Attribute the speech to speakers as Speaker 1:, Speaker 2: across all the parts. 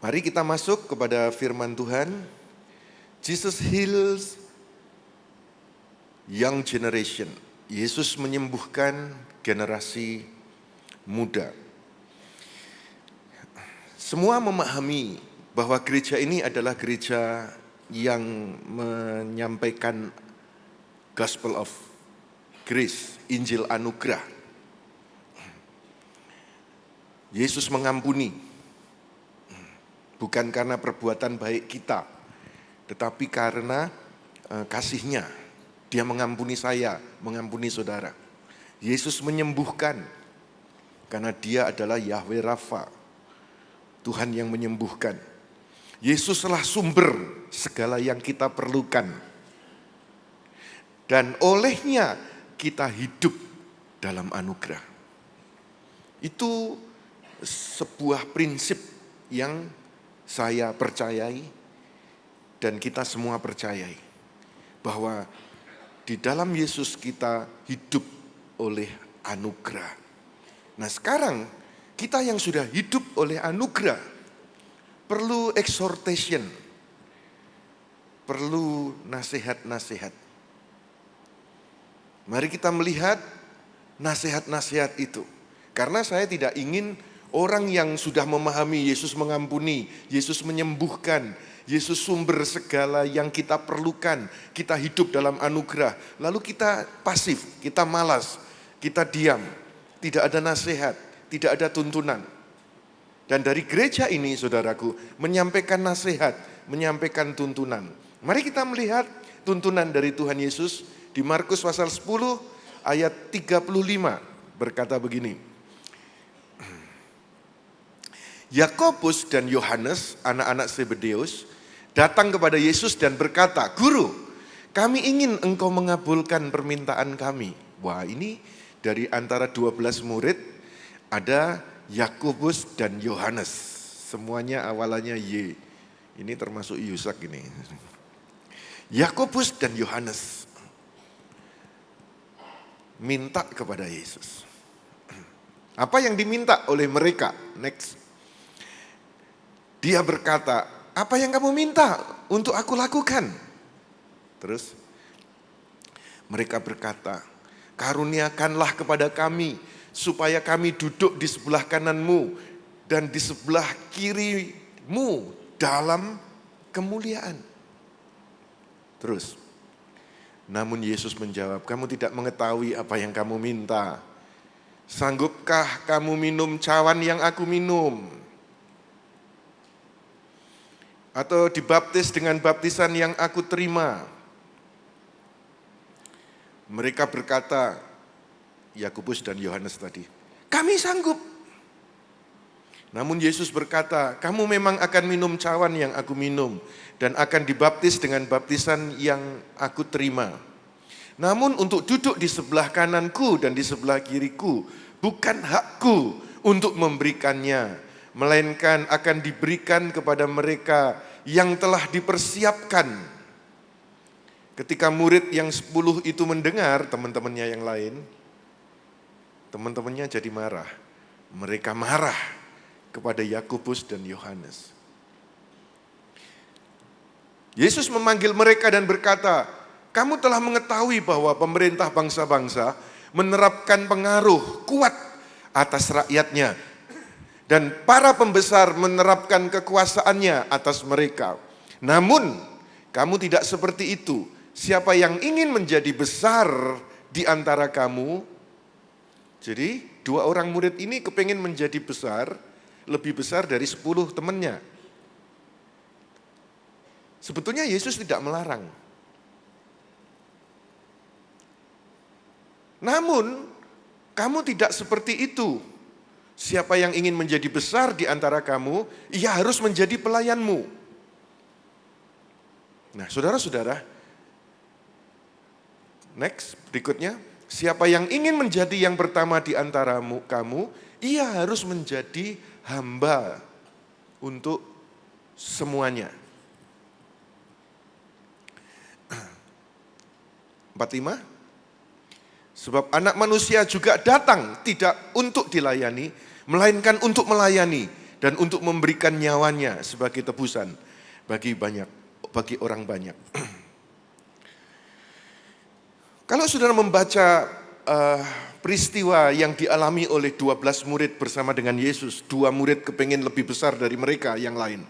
Speaker 1: Mari kita masuk kepada firman Tuhan. Jesus heals young generation. Yesus menyembuhkan generasi muda. Semua memahami bahwa gereja ini adalah gereja yang menyampaikan Gospel of Grace, Injil Anugerah. Yesus mengampuni, bukan karena perbuatan baik kita, tetapi karena kasih-Nya. Dia mengampuni saya, mengampuni saudara. Yesus menyembuhkan, karena Dia adalah Yahweh Rafa, Tuhan yang menyembuhkan. Yesuslah sumber segala yang kita perlukan. Dan olehnya kita hidup dalam anugerah. Itu sebuah prinsip yang saya percayai dan kita semua percayai. Bahwa di dalam Yesus kita hidup oleh anugerah. Nah sekarang kita yang sudah hidup oleh anugerah perlu exhortation, perlu nasihat-nasihat. Mari kita melihat nasihat-nasihat itu. Karena saya tidak ingin orang yang sudah memahami Yesus mengampuni, Yesus menyembuhkan, Yesus sumber segala yang kita perlukan, kita hidup dalam anugerah. Lalu kita pasif, kita malas, kita diam, tidak ada nasihat, tidak ada tuntunan. Dan dari gereja ini saudaraku, menyampaikan nasihat, menyampaikan tuntunan. Mari kita melihat tuntunan dari Tuhan Yesus di Markus pasal 10 ayat 35 berkata begini. Yakobus dan Yohanes, anak-anak Zebedeus, datang kepada Yesus dan berkata, "Guru, kami ingin engkau mengabulkan permintaan kami." Wah, ini dari antara 12 murid ada Yakobus dan Yohanes. Semuanya awalannya Y. Ini termasuk Yusak ini. Yakobus dan Yohanes minta kepada Yesus. Apa yang diminta oleh mereka? Next. Dia berkata, "Apa yang kamu minta untuk aku lakukan?" Terus mereka berkata, "Karuniakanlah kepada kami supaya kami duduk di sebelah kananmu dan di sebelah kirimu dalam kemuliaan." Terus, namun Yesus menjawab, "Kamu tidak mengetahui apa yang kamu minta. Sanggupkah kamu minum cawan yang aku minum? Atau dibaptis dengan baptisan yang aku terima?" Mereka berkata, Yakobus dan Yohanes tadi, "Kami sanggup." Namun Yesus berkata, "Kamu memang akan minum cawan yang aku minum dan akan dibaptis dengan baptisan yang aku terima. Namun untuk duduk di sebelah kananku dan di sebelah kiriku, bukan hakku untuk memberikannya, melainkan akan diberikan kepada mereka yang telah dipersiapkan." Ketika murid yang 10 itu mendengar teman-temannya yang lain, teman-temannya jadi marah. Mereka marah kepada Yakobus dan Yohanes. Yesus memanggil mereka dan berkata, "Kamu telah mengetahui bahwa pemerintah bangsa-bangsa menerapkan pengaruh kuat atas rakyatnya, dan para pembesar menerapkan kekuasaannya atas mereka. Namun, kamu tidak seperti itu. Siapa yang ingin menjadi besar di antara kamu." Jadi, 2 orang murid ini kepengen menjadi besar, lebih besar dari 10 temannya. Sebetulnya Yesus tidak melarang. Namun, kamu tidak seperti itu. Siapa yang ingin menjadi besar di antara kamu, ia harus menjadi pelayanmu. Nah, saudara-saudara, next, berikutnya. Siapa yang ingin menjadi yang pertama di antara kamu, ia harus menjadi hamba untuk semuanya. 45. Sebab anak manusia juga datang tidak untuk dilayani, melainkan untuk melayani dan untuk memberikan nyawanya sebagai tebusan bagi orang banyak. Kalau saudara membaca peristiwa yang dialami oleh 12 murid bersama dengan Yesus, 2 murid kepingin lebih besar dari mereka yang lain.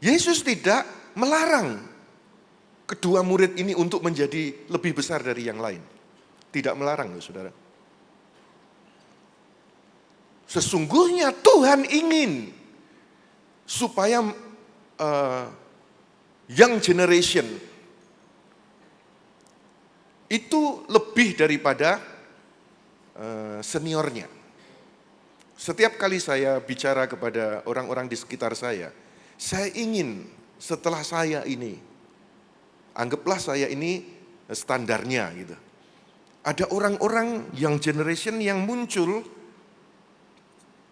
Speaker 1: Yesus tidak melarang kedua murid ini untuk menjadi lebih besar dari yang lain. Tidak melarang, saudara. Sesungguhnya Tuhan ingin supaya young generation itu lebih daripada seniornya. Setiap kali saya bicara kepada orang-orang di sekitar saya ingin setelah saya ini, anggaplah saya ini standarnya gitu. Ada orang-orang young generation yang muncul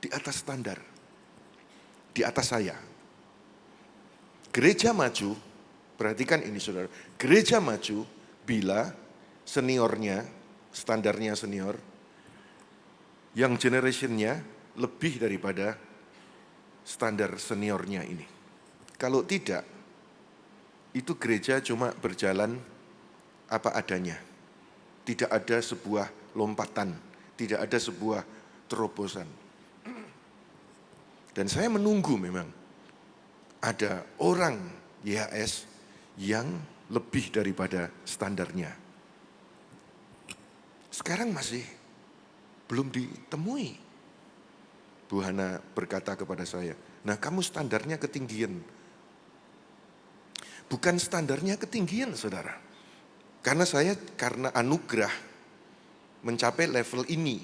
Speaker 1: di atas standar, di atas saya. Gereja maju, perhatikan ini saudara, gereja maju bila seniornya, standarnya senior, yang generationnya lebih daripada standar seniornya ini. Kalau tidak, itu gereja cuma berjalan apa adanya. Tidak ada sebuah lompatan, tidak ada sebuah terobosan. Dan saya menunggu memang ada orang YHS yang lebih daripada standarnya. Sekarang masih belum ditemui. Bu Hana berkata kepada saya, nah kamu standarnya ketinggian. Bukan standarnya ketinggian saudara. Karena anugerah mencapai level ini.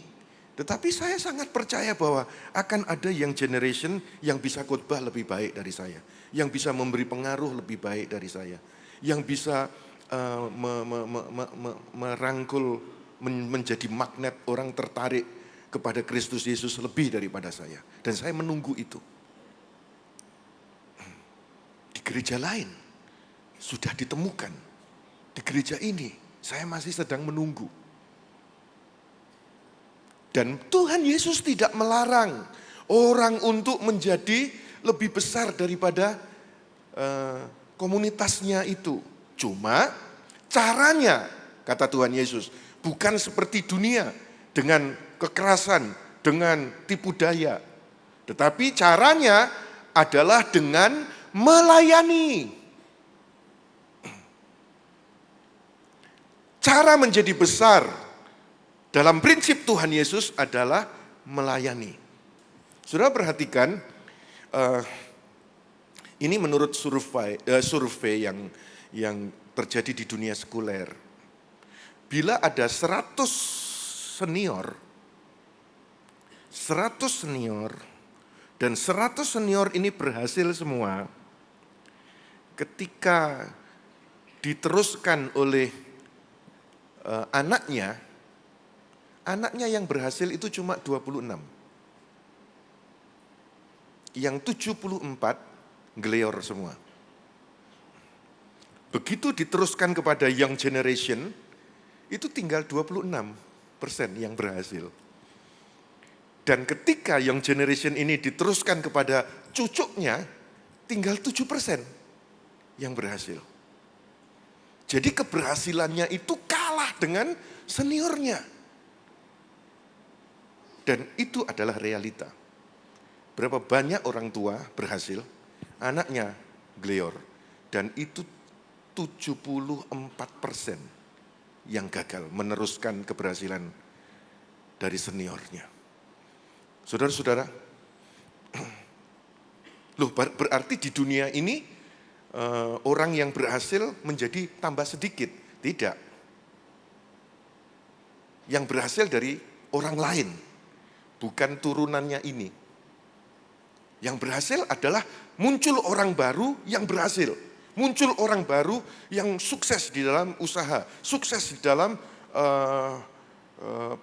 Speaker 1: Tetapi saya sangat percaya bahwa akan ada yang generation yang bisa khotbah lebih baik dari saya. Yang bisa memberi pengaruh lebih baik dari saya. Yang bisa merangkul, menjadi magnet orang tertarik kepada Kristus Yesus lebih daripada saya. Dan saya menunggu itu. Di gereja lain sudah ditemukan. Di gereja ini saya masih sedang menunggu. Dan Tuhan Yesus tidak melarang orang untuk menjadi lebih besar daripada komunitasnya itu. Cuma caranya, kata Tuhan Yesus, bukan seperti dunia dengan kekerasan, dengan tipu daya. Tetapi caranya adalah dengan melayani. Cara menjadi besar dalam prinsip Tuhan Yesus adalah melayani. Saudara perhatikan, ini menurut survei yang terjadi di dunia sekuler. Bila ada 100 senior dan 100 senior ini berhasil semua, ketika diteruskan oleh anaknya yang berhasil itu cuma 26. Yang 74 geleor semua. Begitu diteruskan kepada young generation, itu tinggal 26% yang berhasil. Dan ketika young generation ini diteruskan kepada cucunya, tinggal 7% yang berhasil. Jadi keberhasilannya itu kalah dengan seniornya. Dan itu adalah realita. Berapa banyak orang tua berhasil, anaknya geleor. Dan itu 74% yang gagal meneruskan keberhasilan dari seniornya. Saudara-saudara, loh berarti di dunia ini orang yang berhasil menjadi tambah sedikit? Tidak. Yang berhasil dari orang lain, bukan turunannya ini. Yang berhasil adalah muncul orang baru yang berhasil. Muncul orang baru yang sukses di dalam usaha, sukses di dalam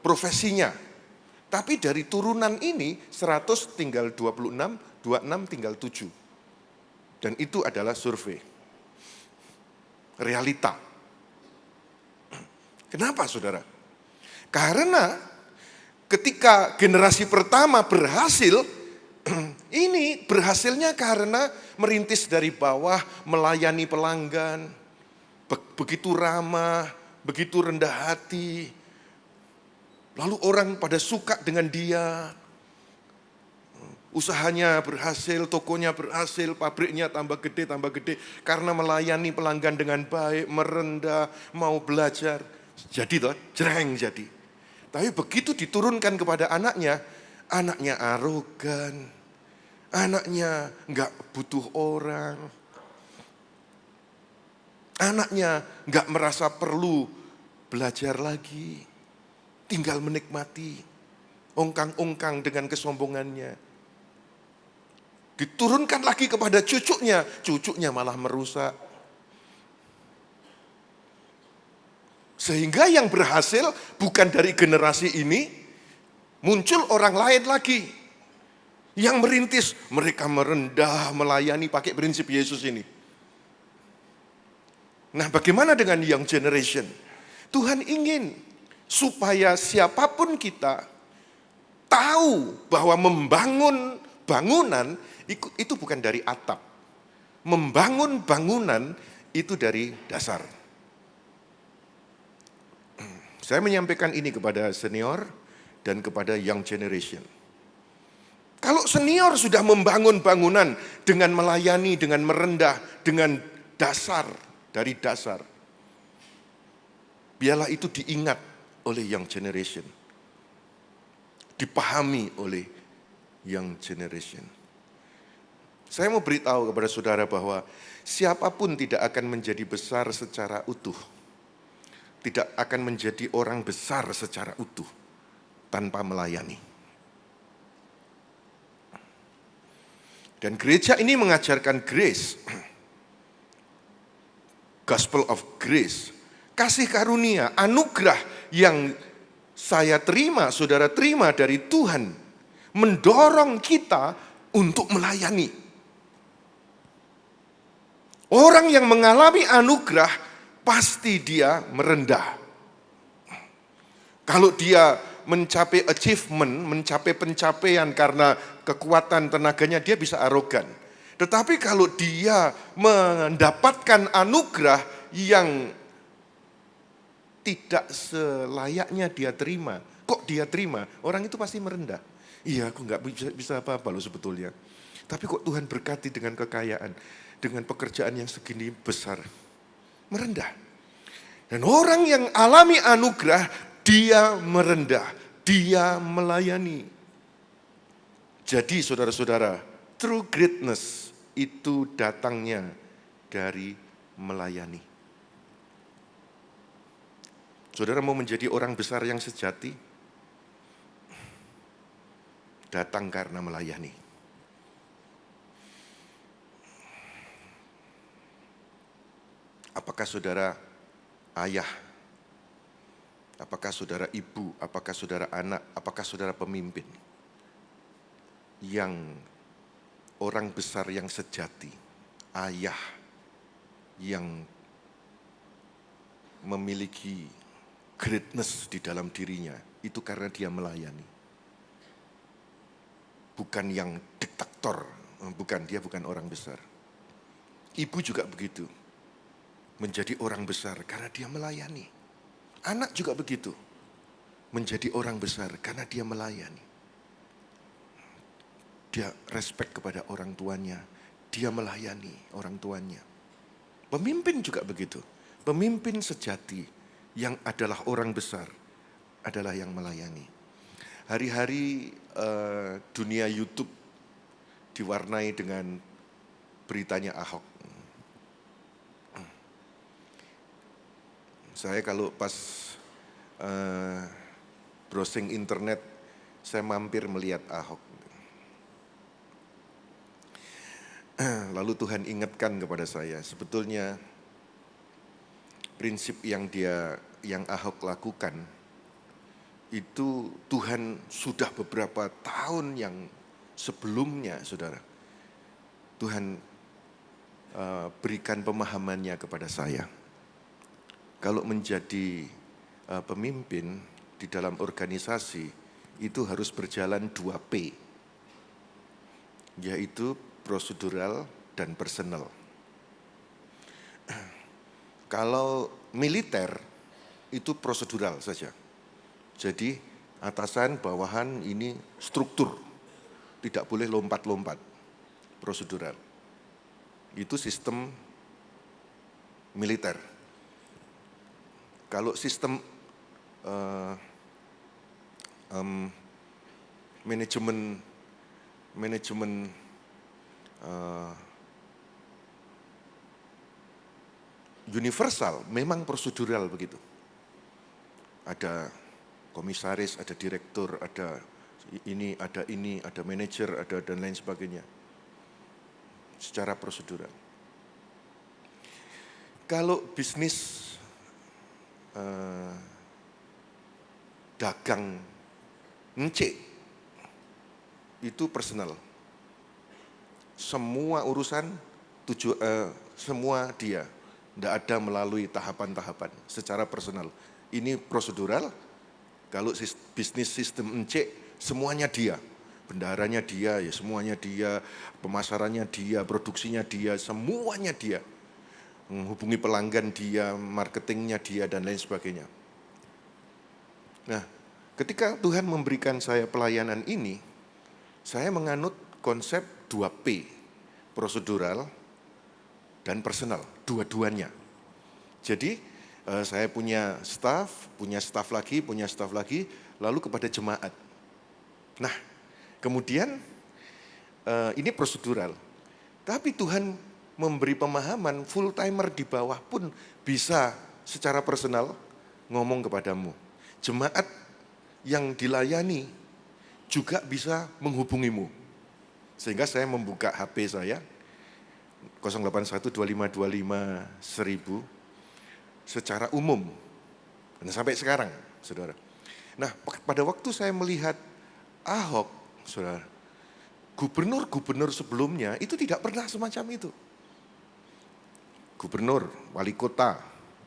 Speaker 1: profesinya. Tapi dari turunan ini 100 tinggal 26, 26 tinggal 7. Dan itu adalah survei. Realita. Kenapa saudara? Karena ketika generasi pertama berhasil, ini berhasilnya karena merintis dari bawah, melayani pelanggan, begitu ramah, begitu rendah hati. Lalu orang pada suka dengan dia. Usahanya berhasil, tokonya berhasil, pabriknya tambah gede karena melayani pelanggan dengan baik, merendah, mau belajar. Jadi toh, jreng jadi. Tapi begitu diturunkan kepada anaknya arogan, anaknya nggak butuh orang, anaknya nggak merasa perlu belajar lagi, tinggal menikmati, ongkang-ongkang dengan kesombongannya. Diturunkan lagi kepada cucunya malah merusak. Sehingga yang berhasil bukan dari generasi ini, muncul orang lain lagi. Yang merintis, mereka merendah, melayani pakai prinsip Yesus ini. Nah, bagaimana dengan young generation? Tuhan ingin supaya siapapun kita tahu bahwa membangun bangunan itu bukan dari atap. Membangun bangunan itu dari dasar. Saya menyampaikan ini kepada senior dan kepada young generation. Kalau senior sudah membangun bangunan dengan melayani, dengan merendah, dengan dasar, dari dasar, biarlah itu diingat oleh young generation. Dipahami oleh young generation. Saya mau beritahu kepada saudara bahwa siapapun tidak akan menjadi besar secara utuh. Tidak akan menjadi orang besar secara utuh tanpa melayani. Dan gereja ini mengajarkan grace. Gospel of grace. Kasih karunia, anugerah yang saya terima, saudara terima dari Tuhan. Mendorong kita untuk melayani. Orang yang mengalami anugerah, pasti dia merendah. Kalau dia mencapai achievement, mencapai pencapaian karena kekuatan tenaganya, dia bisa arogan. Tetapi kalau dia mendapatkan anugerah yang tidak selayaknya dia terima, kok dia terima? Orang itu pasti merendah. Iya, aku nggak bisa apa-apa loh sebetulnya. Tapi kok Tuhan berkati dengan kekayaan, dengan pekerjaan yang segini besar. Merendah. Dan orang yang alami anugerah, dia merendah, dia melayani. Jadi saudara-saudara, true greatness itu datangnya dari melayani. Saudara mau menjadi orang besar yang sejati? Datang karena melayani. Apakah saudara ayah? Apakah saudara ibu? Apakah saudara anak? Apakah saudara pemimpin? Yang orang besar yang sejati, ayah yang memiliki greatness di dalam dirinya, itu karena dia melayani. Bukan yang diktator, dia bukan orang besar. Ibu juga begitu. Menjadi orang besar karena dia melayani. Anak juga begitu. Menjadi orang besar karena dia melayani. Dia respect kepada orang tuanya. Dia melayani orang tuanya. Pemimpin juga begitu. Pemimpin sejati yang adalah orang besar adalah yang melayani. Hari-hari dunia YouTube diwarnai dengan beritanya Ahok. Saya kalau pas browsing internet, saya mampir melihat Ahok. Lalu Tuhan ingatkan kepada saya, sebetulnya prinsip yang Ahok lakukan, itu Tuhan sudah beberapa tahun yang sebelumnya, saudara. Tuhan berikan pemahamannya kepada saya. Kalau menjadi pemimpin di dalam organisasi, itu harus berjalan 2P, yaitu prosedural dan personal. Kalau militer itu prosedural saja. Jadi atasan, bawahan ini struktur, tidak boleh lompat-lompat, prosedural. Itu sistem militer. Kalau sistem manajemen universal memang prosedural begitu. Ada komisaris, ada direktur, ada ini, ada manajer, ada dan lain sebagainya. Secara prosedural. Kalau bisnis dagang encik itu personal. Semua urusan semua dia, tidak ada melalui tahapan-tahapan secara personal. Ini prosedural. Kalau bisnis sistem encik, semuanya dia, bendaharanya dia, ya semuanya dia, pemasarannya dia, produksinya dia, semuanya dia, menghubungi pelanggan dia, marketingnya dia dan lain sebagainya. Nah, ketika Tuhan memberikan saya pelayanan ini, saya menganut konsep 2P, prosedural dan personal, dua-duanya. Jadi saya punya staff lagi, lalu kepada jemaat. Nah, kemudian ini prosedural. Tapi Tuhan memberi pemahaman full timer di bawah pun bisa secara personal ngomong kepadamu. Jemaat yang dilayani juga bisa menghubungimu. Sehingga saya membuka HP saya 08125251000 secara umum. Dan sampai sekarang, saudara. Nah, pada waktu saya melihat Ahok, saudara, gubernur-gubernur sebelumnya itu tidak pernah semacam itu. Gubernur, wali kota,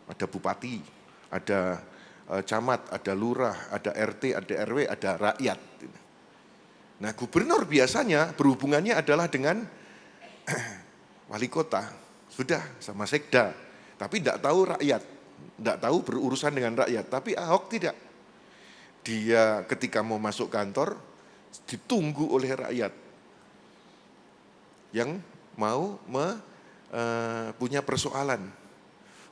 Speaker 1: ada bupati, ada camat, ada lurah, ada RT, ada RW, ada rakyat. Nah, gubernur biasanya berhubungannya adalah dengan wali kota, sudah sama sekda, tapi tidak tahu rakyat, tidak tahu berurusan dengan rakyat. Tapi Ahok tidak. Dia ketika mau masuk kantor, ditunggu oleh rakyat yang mau punya persoalan.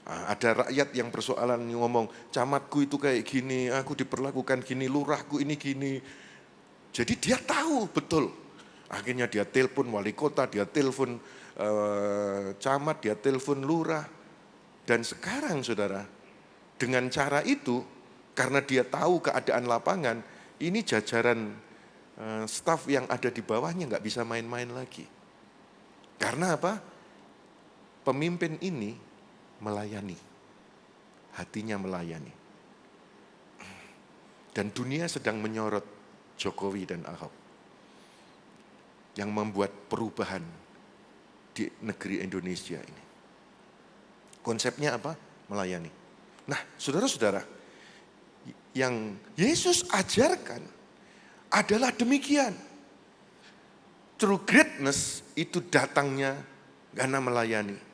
Speaker 1: Ada rakyat yang persoalan ngomong, camatku itu kayak gini, aku diperlakukan gini, lurahku ini gini. Jadi dia tahu betul. Akhirnya dia telepon wali kota, dia telepon camat, dia telepon lurah. Dan sekarang saudara, dengan cara itu, karena dia tahu keadaan lapangan, ini jajaran staf yang ada di bawahnya nggak bisa main-main lagi. Karena apa? Pemimpin ini melayani, hatinya melayani. Dan dunia sedang menyorot Jokowi dan Ahok yang membuat perubahan di negeri Indonesia ini. Konsepnya apa? Melayani. Nah, saudara-saudara, yang Yesus ajarkan adalah demikian. True greatness itu datangnya karena melayani.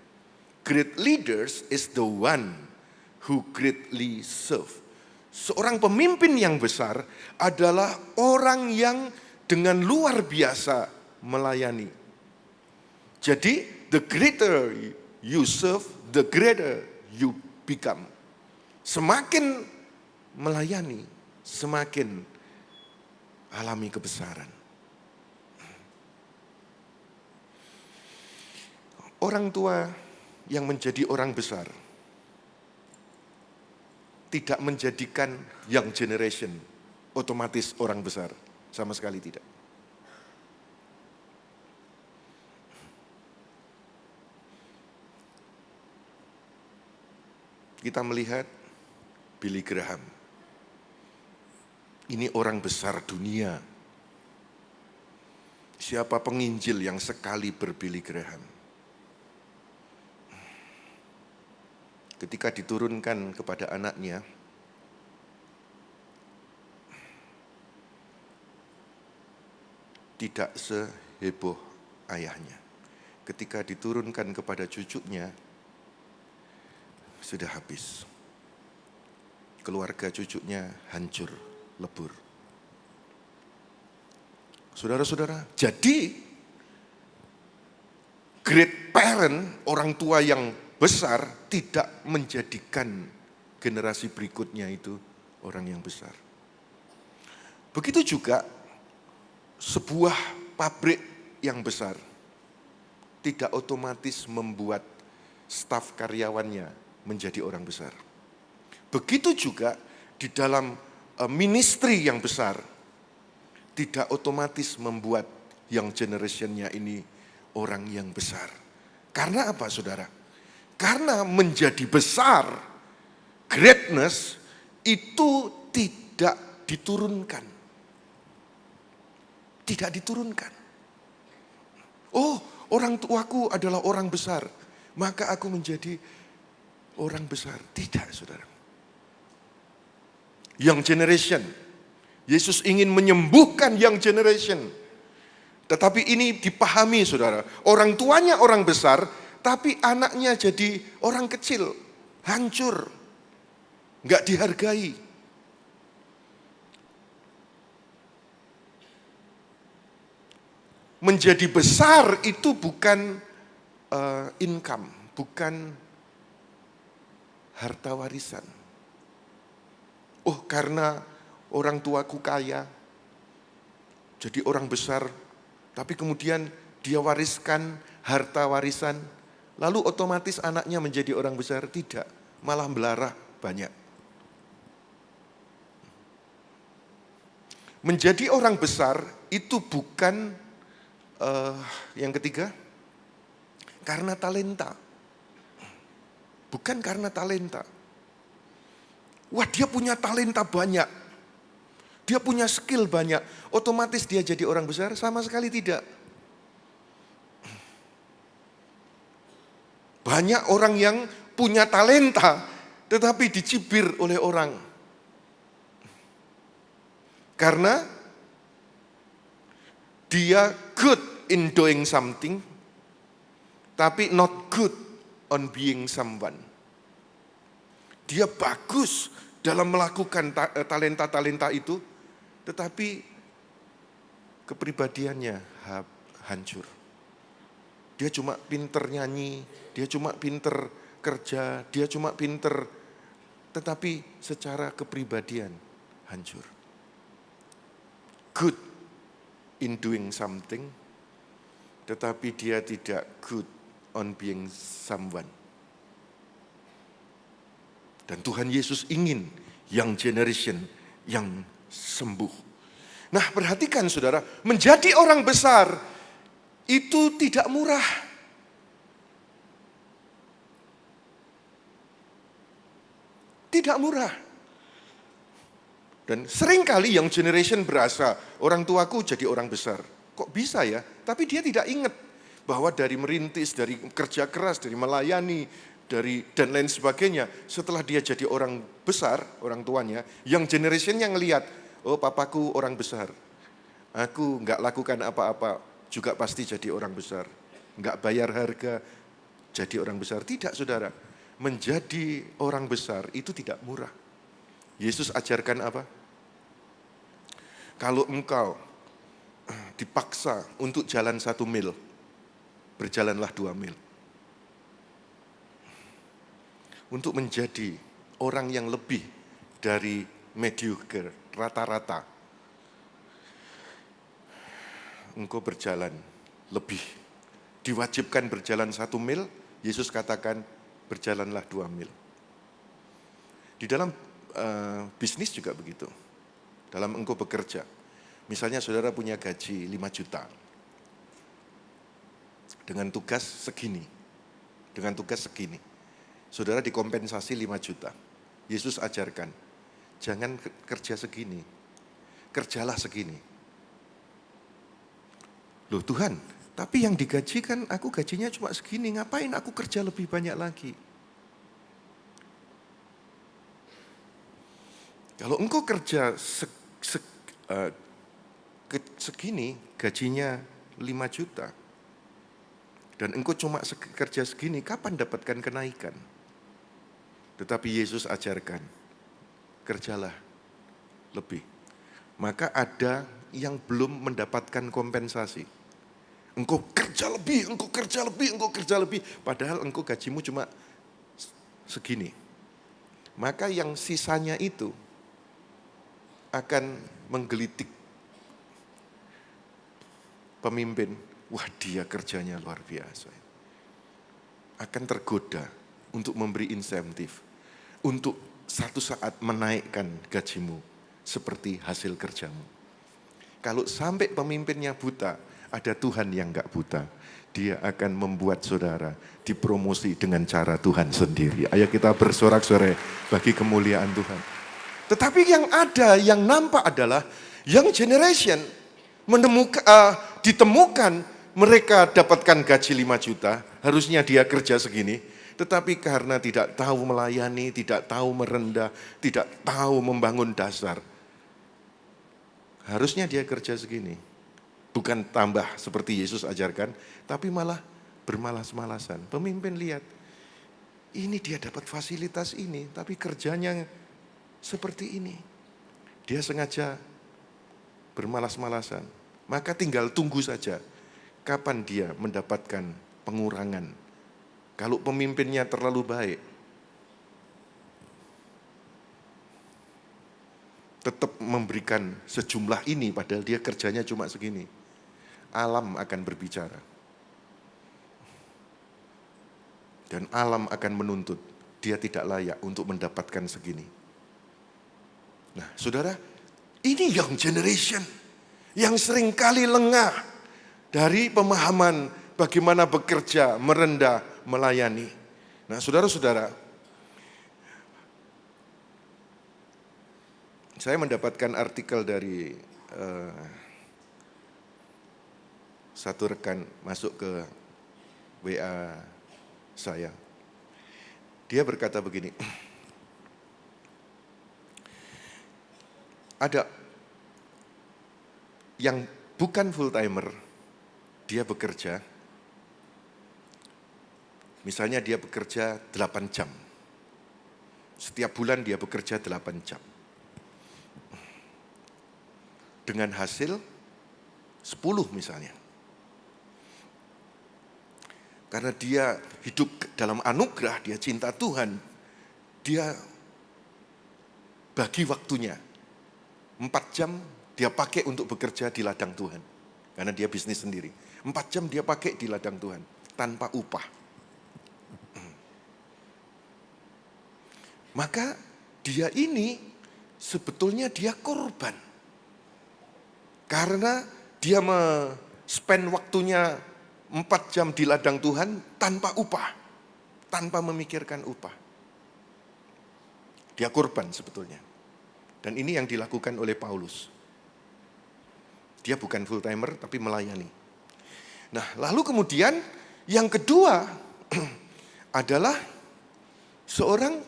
Speaker 1: Great leaders is the one who greatly serve. Seorang pemimpin yang besar adalah orang yang dengan luar biasa melayani. Jadi, the greater you serve, the greater you become. Semakin melayani, semakin alami kebesaran. Orang tua yang menjadi orang besar tidak menjadikan young generation otomatis orang besar, sama sekali tidak. Kita melihat Billy Graham. Ini orang besar dunia. Siapa penginjil yang sekali ber-Billy Graham? Ketika diturunkan kepada anaknya, tidak seheboh ayahnya. Ketika diturunkan kepada cucunya, sudah habis. Keluarga cucunya hancur, lebur. Saudara-saudara, jadi great parent, orang tua yang besar, tidak menjadikan generasi berikutnya itu orang yang besar. Begitu juga sebuah pabrik yang besar tidak otomatis membuat staf karyawannya menjadi orang besar. Begitu juga di dalam ministry yang besar, tidak otomatis membuat yang generationnya ini orang yang besar. Karena apa, saudara? Karena menjadi besar, greatness itu tidak diturunkan. Tidak diturunkan. Oh, orang tuaku adalah orang besar, maka aku menjadi orang besar. Tidak, saudara. Young generation. Yesus ingin menyembuhkan young generation. Tetapi ini dipahami, saudara. Orang tuanya orang besar, tapi anaknya jadi orang kecil. Hancur. Nggak dihargai. Menjadi besar itu bukan income, bukan harta warisan. Oh, karena orang tuaku kaya, jadi orang besar, tapi kemudian dia wariskan harta warisan, lalu otomatis anaknya menjadi orang besar. Tidak, malah belarah banyak. Menjadi orang besar itu bukan yang ketiga, karena talenta. Bukan karena talenta. Wah, dia punya talenta banyak. Dia punya skill banyak. Otomatis dia jadi orang besar? Sama sekali tidak. Banyak orang yang punya talenta, tetapi dicibir oleh orang. Karena dia good in doing something, tapi not good on being someone. Dia bagus dalam melakukan talenta-talenta itu, tetapi kepribadiannya hancur. Dia cuma pinter nyanyi, dia cuma pinter kerja, dia cuma pinter, tetapi secara kepribadian hancur. Good in doing something, tetapi dia tidak good on being someone. Dan Tuhan Yesus ingin young generation yang sembuh. Nah, perhatikan saudara, menjadi orang besar itu tidak murah. Tidak murah. Dan seringkali young generation berasa, orang tuaku jadi orang besar. Kok bisa ya? Tapi dia tidak ingat bahwa dari merintis, dari kerja keras, dari melayani, dan lain sebagainya. Setelah dia jadi orang besar, orang tuanya, young generation yang ngelihat, oh papaku orang besar. Aku nggak lakukan apa-apa, juga pasti jadi orang besar. Nggak bayar harga, jadi orang besar. Tidak, saudara. Menjadi orang besar itu tidak murah. Yesus ajarkan apa? Kalau engkau dipaksa untuk jalan 1 mil, berjalanlah 2 mil. Untuk menjadi orang yang lebih dari mediocre, rata-rata, engkau berjalan lebih. Diwajibkan berjalan 1 mil, Yesus katakan berjalanlah 2 mil. Di dalam bisnis juga begitu. Dalam engkau bekerja. Misalnya saudara punya gaji 5 juta. Dengan tugas segini. Dengan tugas segini. Saudara dikompensasi 5 juta. Yesus ajarkan, jangan kerja segini. Kerjalah segini. Loh Tuhan, tapi yang digaji kan aku gajinya cuma segini. Ngapain aku kerja lebih banyak lagi? Kalau engkau kerja segini gajinya 5 juta. Dan engkau cuma kerja segini, kapan dapatkan kenaikan? Tetapi Yesus ajarkan, kerjalah lebih. Maka ada yang belum mendapatkan kompensasi. Engkau kerja lebih, engkau kerja lebih, engkau kerja lebih. Padahal engkau gajimu cuma segini. Maka yang sisanya itu akan menggelitik pemimpin. Wah, dia kerjanya luar biasa. Akan tergoda untuk memberi insentif. Untuk satu saat menaikkan gajimu seperti hasil kerjamu. Kalau sampai pemimpinnya buta, ada Tuhan yang enggak buta. Dia akan membuat saudara dipromosi dengan cara Tuhan sendiri. Ayo kita bersorak-sorai bagi kemuliaan Tuhan. Tetapi yang ada, yang nampak adalah young generation ditemukan mereka dapatkan gaji 5 juta, harusnya dia kerja segini. Tetapi karena tidak tahu melayani, tidak tahu merendah, tidak tahu membangun dasar, harusnya dia kerja segini. Bukan tambah seperti Yesus ajarkan, tapi malah bermalas-malasan. Pemimpin lihat, ini dia dapat fasilitas ini, tapi kerjanya seperti ini. Dia sengaja bermalas-malasan. Maka tinggal tunggu saja kapan dia mendapatkan pengurangan. Kalau pemimpinnya terlalu baik, tetap memberikan sejumlah ini padahal dia kerjanya cuma segini. Alam akan berbicara. Dan alam akan menuntut dia tidak layak untuk mendapatkan segini. Nah, saudara, ini young generation yang seringkali lengah dari pemahaman bagaimana bekerja, merendah, melayani. Nah, saudara-saudara, saya mendapatkan artikel dari satu rekan masuk ke WA saya. Dia berkata begini, ada yang bukan full timer, dia bekerja, misalnya dia bekerja 8 jam. Setiap bulan dia bekerja 8 jam. Dengan hasil 10 misalnya. Karena dia hidup dalam anugerah, dia cinta Tuhan, dia bagi waktunya. 4 jam dia pakai untuk bekerja di ladang Tuhan. Karena dia bisnis sendiri. 4 jam dia pakai di ladang Tuhan, tanpa upah. Maka dia ini sebetulnya dia korban. Karena dia spend waktunya 4 jam di ladang Tuhan tanpa upah. Tanpa memikirkan upah. Dia korban sebetulnya. Dan ini yang dilakukan oleh Paulus. Dia bukan full timer tapi melayani. Nah, lalu kemudian yang kedua adalah seorang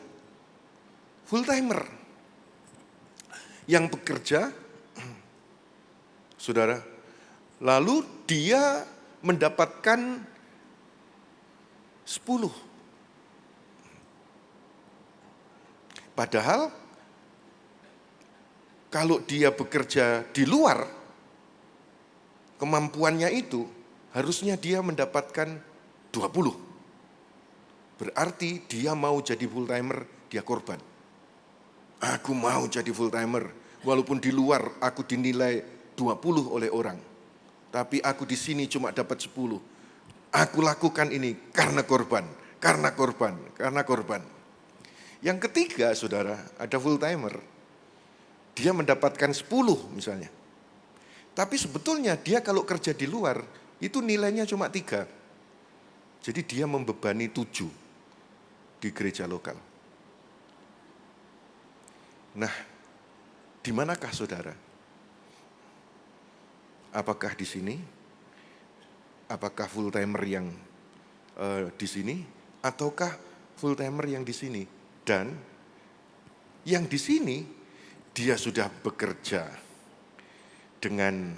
Speaker 1: full timer yang bekerja, saudara, lalu dia mendapatkan 10. Padahal kalau dia bekerja di luar kemampuannya itu, harusnya dia mendapatkan 20. Berarti dia mau jadi full timer, dia korban. Aku mau jadi full timer, walaupun di luar aku dinilai 20 oleh orang. Tapi aku di sini cuma dapat 10. Aku lakukan ini karena korban, karena korban, karena korban. Yang ketiga, saudara, ada full timer. Dia mendapatkan 10 misalnya. Tapi sebetulnya dia kalau kerja di luar, itu nilainya cuma 3. Jadi dia membebani 7 di gereja lokal. Nah, di manakah saudara? Apakah di sini? Apakah full timer yang di sini? Ataukah full timer yang di sini? Dan yang di sini dia sudah bekerja dengan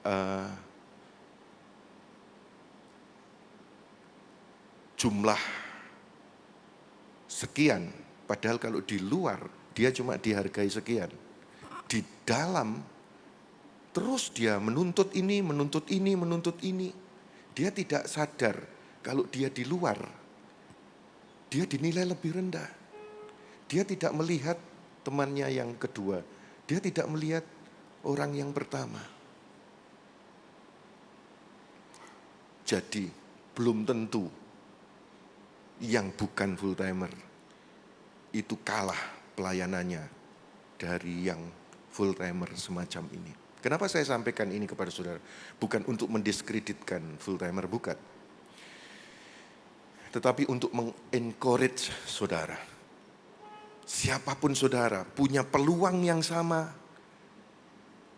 Speaker 1: eh, jumlah sekian, padahal kalau di luar dia cuma dihargai sekian. Di dalam terus dia menuntut ini, menuntut ini, menuntut ini. Dia tidak sadar kalau dia di luar, dia dinilai lebih rendah. Dia tidak melihat temannya yang kedua. Dia tidak melihat orang yang pertama. Jadi belum tentu yang bukan full timer itu kalah pelayanannya dari yang full timer semacam ini. Kenapa saya sampaikan ini kepada saudara? Bukan untuk mendiskreditkan full timer, bukan. Tetapi untuk mengencourage saudara. Siapapun saudara punya peluang yang sama.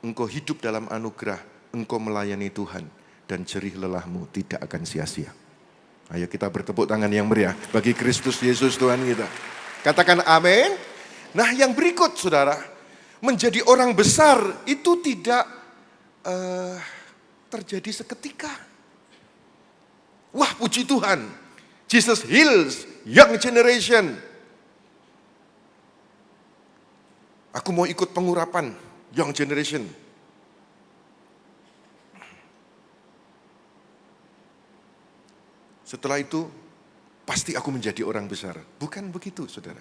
Speaker 1: Engkau hidup dalam anugerah, engkau melayani Tuhan, dan jerih lelahmu tidak akan sia-sia. Ayo kita bertepuk tangan yang meriah bagi Kristus Yesus Tuhan kita. Katakan amin. Nah yang berikut saudara, menjadi orang besar itu tidak terjadi seketika. Wah puji Tuhan, Jesus heals young generation. Aku mau ikut pengurapan young generation. Setelah itu, pasti aku menjadi orang besar. Bukan begitu, saudara.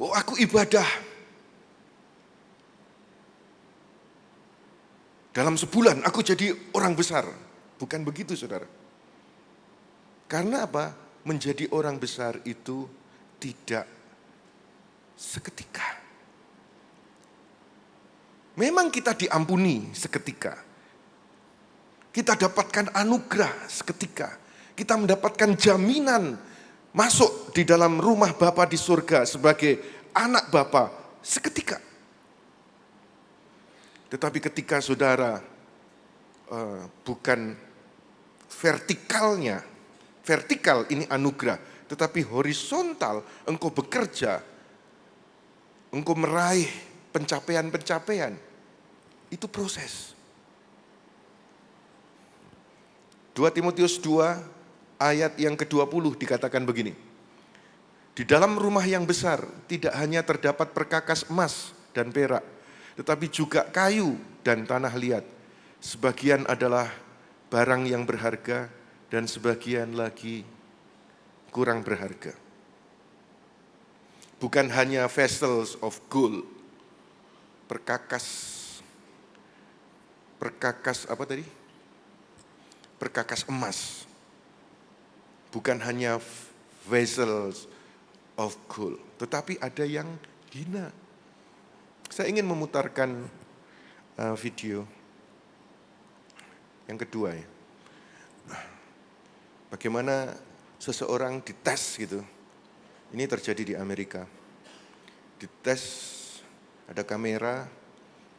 Speaker 1: Oh, aku ibadah. Dalam sebulan, aku jadi orang besar. Bukan begitu, saudara. Karena apa? Menjadi orang besar itu tidak seketika. Memang kita diampuni seketika. Kita dapatkan anugerah seketika. Kita mendapatkan jaminan masuk di dalam rumah Bapa di surga sebagai anak Bapa seketika. Tetapi ketika saudara bukan vertikal ini anugerah, tetapi horizontal engkau bekerja, engkau meraih pencapaian-pencapaian, itu proses. 2 Timotius 2 ayat yang ke-20 dikatakan begini. Di dalam rumah yang besar tidak hanya terdapat perkakas emas dan perak, tetapi juga kayu dan tanah liat. Sebagian adalah barang yang berharga dan sebagian lagi kurang berharga. Bukan hanya vessels of gold, perkakas apa tadi? Perkakas emas. Bukan hanya vessels of gold, tetapi ada yang hina. Saya ingin memutarkan video yang kedua ya. Bagaimana seseorang dites gitu. Ini terjadi di Amerika. Dites, ada kamera,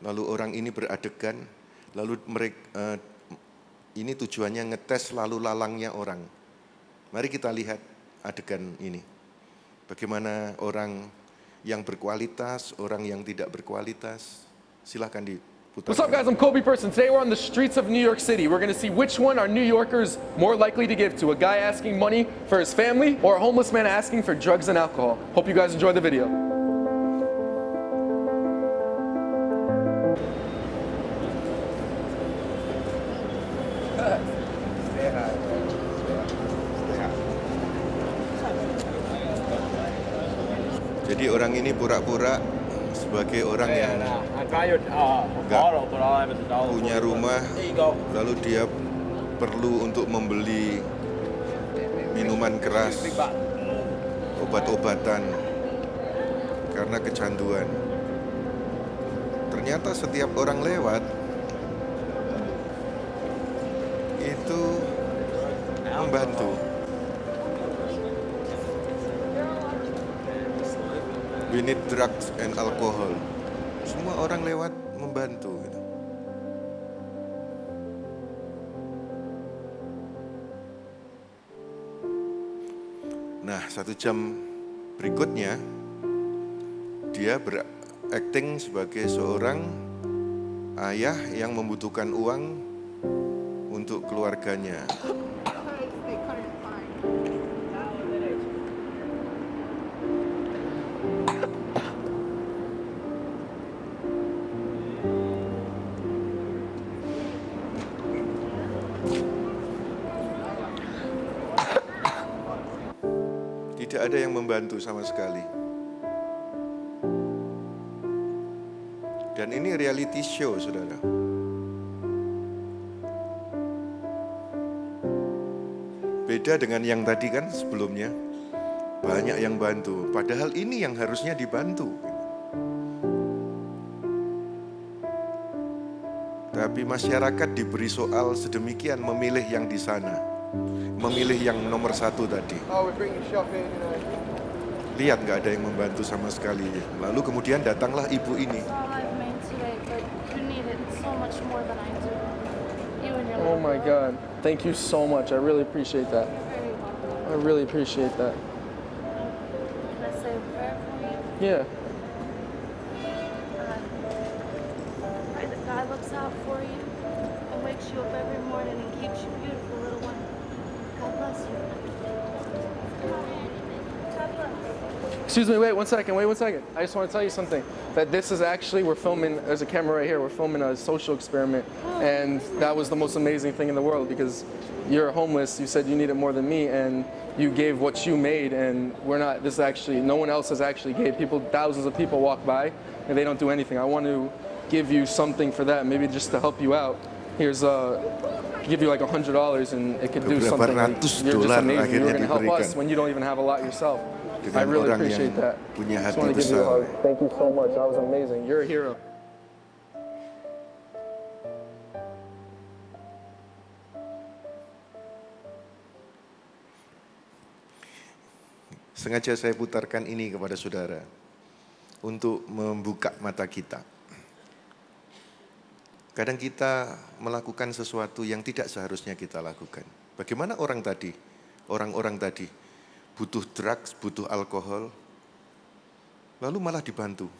Speaker 1: lalu orang ini beradegan, lalu mereka ini tujuannya ngetes lalu lalangnya orang. Mari kita lihat adegan ini. Bagaimana orang yang berkualitas, orang yang tidak berkualitas. Silakan diputar.
Speaker 2: What's up guys, I'm Kobe Person. Today we're on the streets of New York City. We're going to see which one are New Yorkers more likely to give to. A guy asking money for his family or a homeless man asking for drugs and alcohol. Hope you guys enjoy the video.
Speaker 1: Jadi orang ini pura-pura sebagai orang yang nggak punya rumah, lalu dia perlu untuk membeli minuman keras, obat-obatan karena kecanduan. Ternyata setiap orang lewat itu membantu. We need drugs and alcohol. Semua orang lewat membantu. Gitu. Nah, 1 jam berikutnya dia berakting sebagai seorang ayah yang membutuhkan uang untuk keluarganya. Tidak ada yang membantu sama sekali. Dan ini reality show, saudara. Beda dengan yang tadi kan sebelumnya. Banyak yang bantu. Padahal ini yang harusnya dibantu. Tapi masyarakat diberi soal sedemikian memilih yang di sana. Memilih yang nomor satu tadi. Lihat nggak ada yang membantu sama sekali. Lalu kemudian datanglah ibu ini.
Speaker 2: Oh my God. Thank you so much. I really appreciate that. I really appreciate that.
Speaker 3: Can I say a prayer for you?
Speaker 2: Yeah.
Speaker 3: Pray that God looks out for you and wakes you up every morning and keeps you beautiful, little one. God bless you. God bless.
Speaker 2: Excuse me, wait one second. I just want to tell you something. That this is actually, we're filming, there's a camera right here, we're filming a social experiment. And that was the most amazing thing in the world because you're homeless, you said you need it more than me, and you gave what you made, and we're not, this actually, no one else has actually gave. People, thousands of people walk by, and they don't do anything. I want to give you something for that, maybe just to help you out. Here's give you like $100 and it could do
Speaker 1: Beberapa
Speaker 2: something. Like,
Speaker 1: ratus
Speaker 2: you're just
Speaker 1: dolar
Speaker 2: amazing. You're
Speaker 1: akhirnya
Speaker 2: going to help
Speaker 1: diberikan.
Speaker 2: us when you don't even have a lot yourself. I
Speaker 1: Dengan
Speaker 2: really
Speaker 1: orang
Speaker 2: appreciate
Speaker 1: yang
Speaker 2: that.
Speaker 1: punya
Speaker 2: Just
Speaker 1: hati
Speaker 2: want to give you a
Speaker 1: besar.
Speaker 2: hug. Thank you so much. That was amazing. You're a hero.
Speaker 1: Sengaja saya putarkan ini kepada saudara untuk membuka mata kita. Kadang kita melakukan sesuatu yang tidak seharusnya kita lakukan. Bagaimana orang-orang tadi butuh drugs, butuh alkohol, lalu malah dibantu.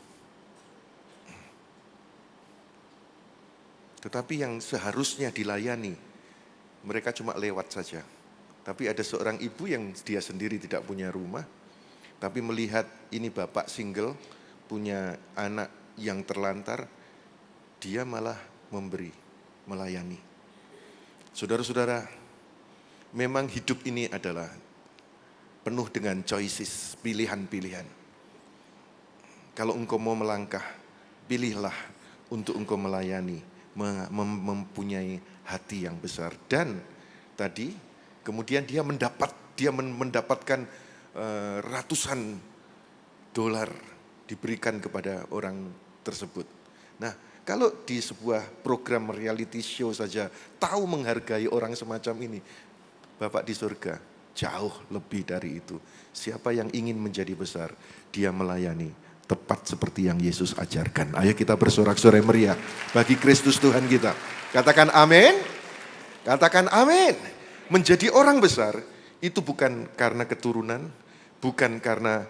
Speaker 1: Tetapi yang seharusnya dilayani, mereka cuma lewat saja. Tapi ada seorang ibu yang dia sendiri tidak punya rumah, tapi melihat ini bapak single, punya anak yang terlantar, dia malah memberi, melayani. Saudara-saudara, memang hidup ini adalah penuh dengan choices, pilihan-pilihan. Kalau engkau mau melangkah, pilihlah untuk engkau melayani, mempunyai hati yang besar. Dan tadi kemudian dia mendapatkan ratusan dolar diberikan kepada orang tersebut. Nah, kalau di sebuah program reality show saja tahu menghargai orang semacam ini, Bapak di surga jauh lebih dari itu. Siapa yang ingin menjadi besar, dia melayani tepat seperti yang Yesus ajarkan. Ayo kita bersorak-sorai meriah bagi Kristus Tuhan kita. Katakan amin. Katakan amin. Menjadi orang besar itu bukan karena keturunan, bukan karena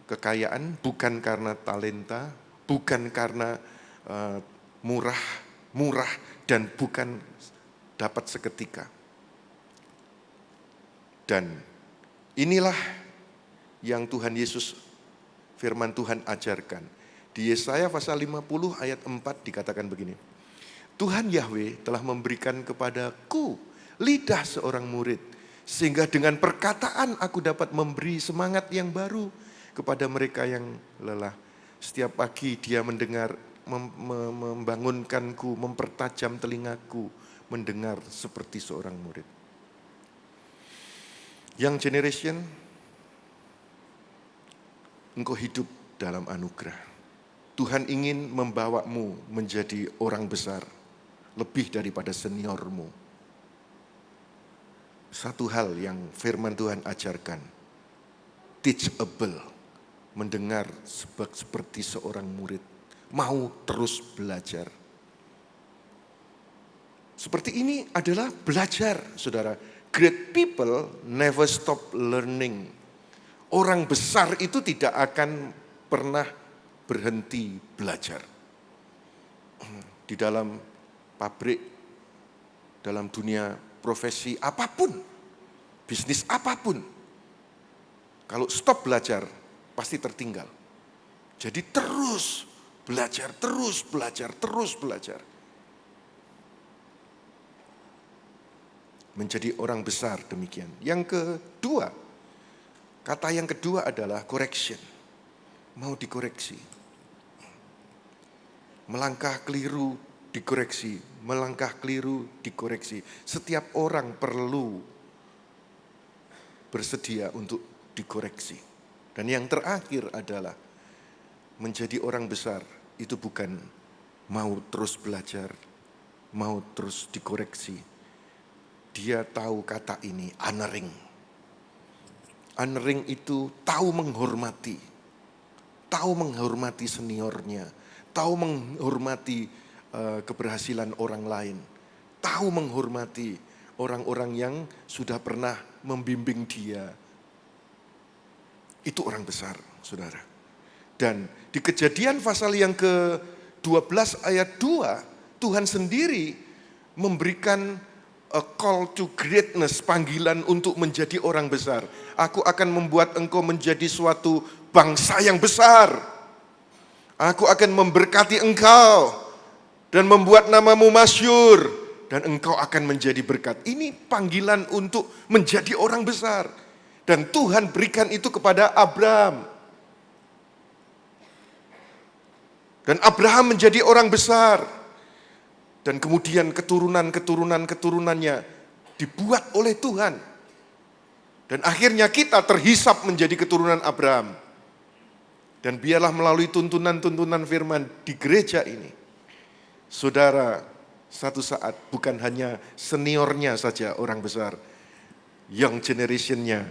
Speaker 1: kekayaan, bukan karena talenta, bukan karena murah dan bukan dapat seketika. Dan inilah yang Tuhan Yesus, firman Tuhan ajarkan. Di Yesaya pasal 50 ayat 4 dikatakan begini. Tuhan Yahweh telah memberikan kepadaku lidah seorang murid, sehingga dengan perkataan aku dapat memberi semangat yang baru kepada mereka yang lelah. Setiap pagi dia mendengar, membangunkanku, mempertajam telingaku, mendengar seperti seorang murid. Young generation, engkau hidup dalam anugerah. Tuhan ingin membawamu menjadi orang besar, lebih daripada seniormu. Satu hal yang firman Tuhan ajarkan, teachable, mendengar seperti seorang murid, mau terus belajar. Seperti ini adalah belajar, saudara. Great people never stop learning. Orang besar itu tidak akan pernah berhenti belajar. di dalam pabrik, dalam dunia profesi apapun, bisnis apapun. Kalau stop belajar, pasti tertinggal. Jadi terus belajar, terus belajar, terus belajar. Menjadi orang besar demikian. Yang kedua, kata yang kedua adalah correction. Mau dikoreksi. Melangkah keliru dikoreksi, melangkah keliru dikoreksi. Setiap orang perlu bersedia untuk dikoreksi. Dan yang terakhir adalah menjadi orang besar itu bukan mau terus belajar, mau terus dikoreksi. Dia tahu kata ini, honoring. Honoring itu tahu menghormati seniornya, tahu menghormati keberhasilan orang lain, tahu menghormati orang-orang yang sudah pernah membimbing dia. Itu orang besar, saudara. Dan di Kejadian pasal yang ke-12 ayat 2, Tuhan sendiri memberikan a call to greatness, panggilan untuk menjadi orang besar. Aku akan membuat engkau menjadi suatu bangsa yang besar. Aku akan memberkati engkau dan membuat namamu masyhur, dan engkau akan menjadi berkat. Ini panggilan untuk menjadi orang besar. Dan Tuhan berikan itu kepada Abraham. Dan Abraham menjadi orang besar. Dan kemudian keturunannya dibuat oleh Tuhan. Dan akhirnya kita terhisap menjadi keturunan Abraham. Dan biarlah melalui tuntunan-tuntunan firman di gereja ini, saudara, satu saat bukan hanya seniornya saja orang besar, young generationnya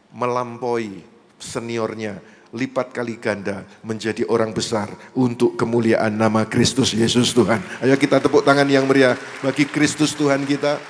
Speaker 1: melampaui seniornya, lipat kali ganda menjadi orang besar untuk kemuliaan nama Kristus Yesus Tuhan. Ayo kita tepuk tangan yang meriah bagi Kristus Tuhan kita.